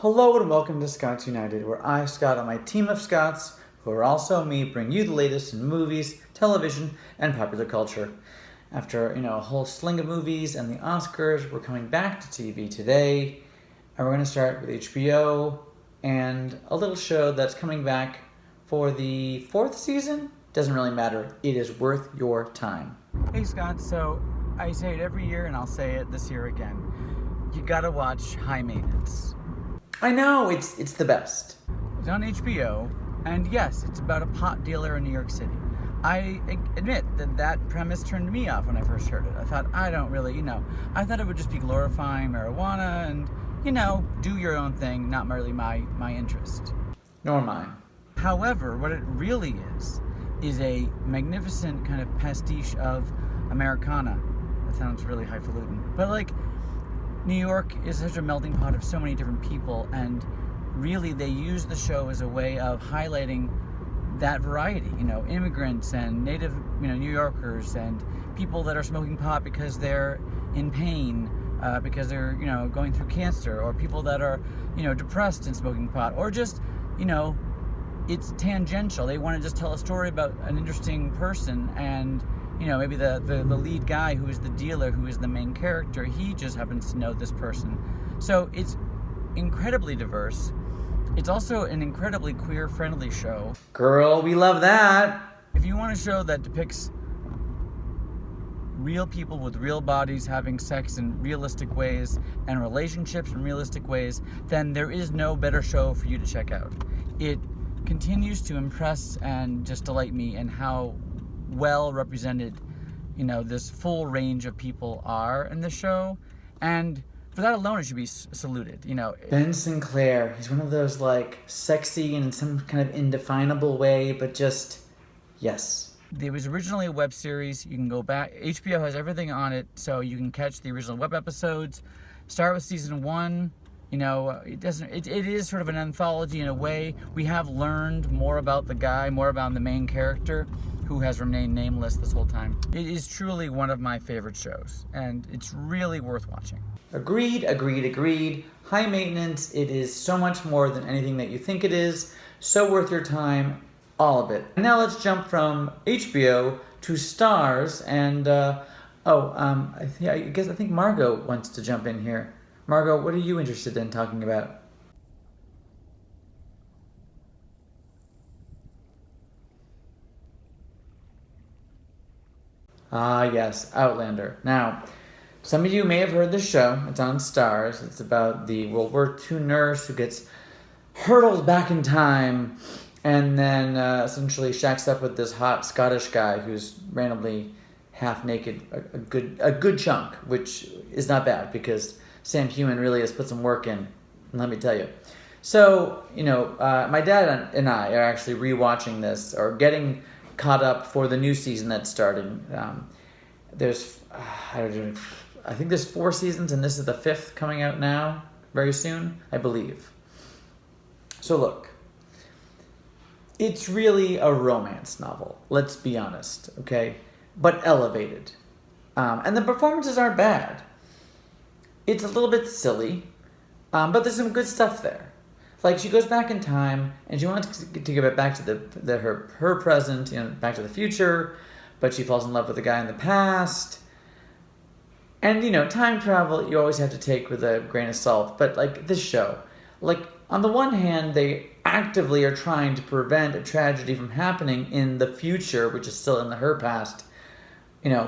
Hello and welcome to Scots United, where I, Scott, and my team of Scots, who are also me, bring you the latest in movies, television, and popular culture. After, a whole sling of movies and the Oscars, we're coming back to TV today, and we're going to start with HBO and a little show that's coming back for the fourth season. Doesn't really matter. It is worth your time. Hey, Scott. So I say it every year, and I'll say it this year again. You gotta watch High Maintenance. I know, it's the best. It's on HBO, and yes, it's about a pot dealer in New York City. I admit that premise turned me off when I first heard it. I thought, I don't really, I thought it would just be glorifying marijuana and, do your own thing, not merely my interest. Nor mine. However, what it really is a magnificent kind of pastiche of Americana. That sounds really highfalutin. But New York is such a melting pot of so many different people, and really they use the show as a way of highlighting that variety, immigrants and native, New Yorkers and people that are smoking pot because they're in pain, because they're, going through cancer, or people that are, depressed and smoking pot, or just, it's tangential. They want to just tell a story about an interesting person, and maybe the lead guy who is the dealer, who is the main character, he just happens to know this person. So it's incredibly diverse. It's also an incredibly queer-friendly show. Girl, we love that! If you want a show that depicts real people with real bodies having sex in realistic ways and relationships in realistic ways, then there is no better show for you to check out. It continues to impress and just delight me in how well represented, this full range of people are in the show, and for that alone, it should be saluted. Ben Sinclair, he's one of those sexy in some kind of indefinable way, but just yes. It was originally a web series. You can go back. HBO has everything on it, so you can catch the original web episodes. Start with season 1. It is sort of an anthology in a way. We have learned more about the guy, more about the main character, who has remained nameless this whole time. It is truly one of my favorite shows, and it's really worth watching. Agreed. High Maintenance, it is so much more than anything that you think it is. So worth your time, all of it. Now let's jump from HBO to Starz, and I think Margo wants to jump in here. Margo, what are you interested in talking about? Ah, yes, Outlander. Now, some of you may have heard the show. It's on Starz. It's about the World War II nurse who gets hurtled back in time and then essentially shacks up with this hot Scottish guy who's randomly half naked a good chunk, which is not bad because Sam Heughan really has put some work in, let me tell you. So, my dad and I are actually rewatching this, or getting caught up for the new season that's starting. There's, I think there's 4 seasons, and this is the 5th coming out now, very soon, I believe. So look, it's really a romance novel, let's be honest, okay? But elevated. And the performances aren't bad. It's a little bit silly, but there's some good stuff there. She goes back in time, and she wants to get back to her present, Back to the Future, but she falls in love with a guy in the past. And, time travel, you always have to take with a grain of salt. But, this show, on the one hand, they actively are trying to prevent a tragedy from happening in the future, which is still in her past,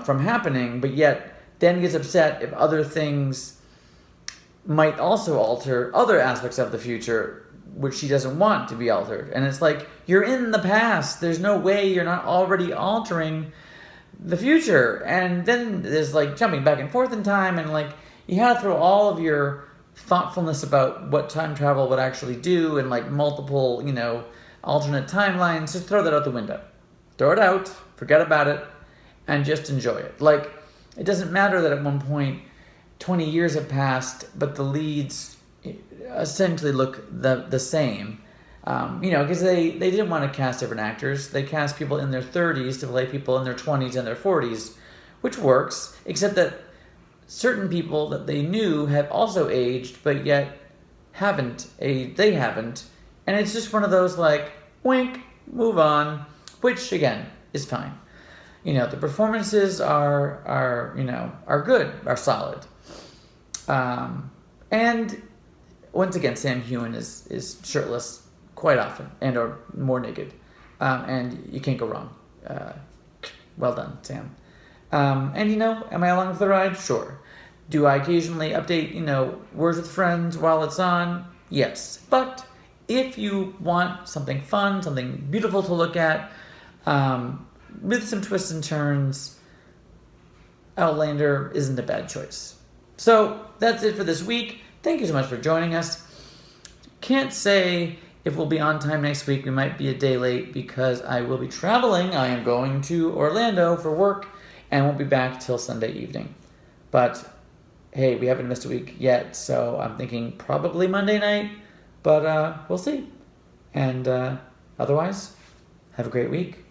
from happening, but yet then gets upset if other things might also alter other aspects of the future, which she doesn't want to be altered. And it's you're in the past. There's no way you're not already altering the future. And then there's jumping back and forth in time, and you have to throw all of your thoughtfulness about what time travel would actually do, and multiple, alternate timelines. Just throw that out the window. Throw it out, forget about it, and just enjoy it. It doesn't matter that at one point 20 years have passed, but the leads essentially look the same. Because they didn't want to cast different actors. They cast people in their 30s to play people in their 20s and their 40s, which works, except that certain people that they knew have also aged, but yet they haven't, and it's just one of those like wink, move on, which again is fine. The performances are good, are solid, and once again, Sam Heughan is shirtless quite often and or more naked, and you can't go wrong. Well done, Sam. And am I along for the ride? Sure. Do I occasionally update, Words with Friends while it's on? Yes. But if you want something fun, something beautiful to look at, with some twists and turns, Outlander isn't a bad choice. So that's it for this week. Thank you so much for joining us. Can't say if we'll be on time next week. We might be a day late because I will be traveling. I am going to Orlando for work and won't be back till Sunday evening. But hey, we haven't missed a week yet, so I'm thinking probably Monday night, but we'll see. And otherwise, have a great week.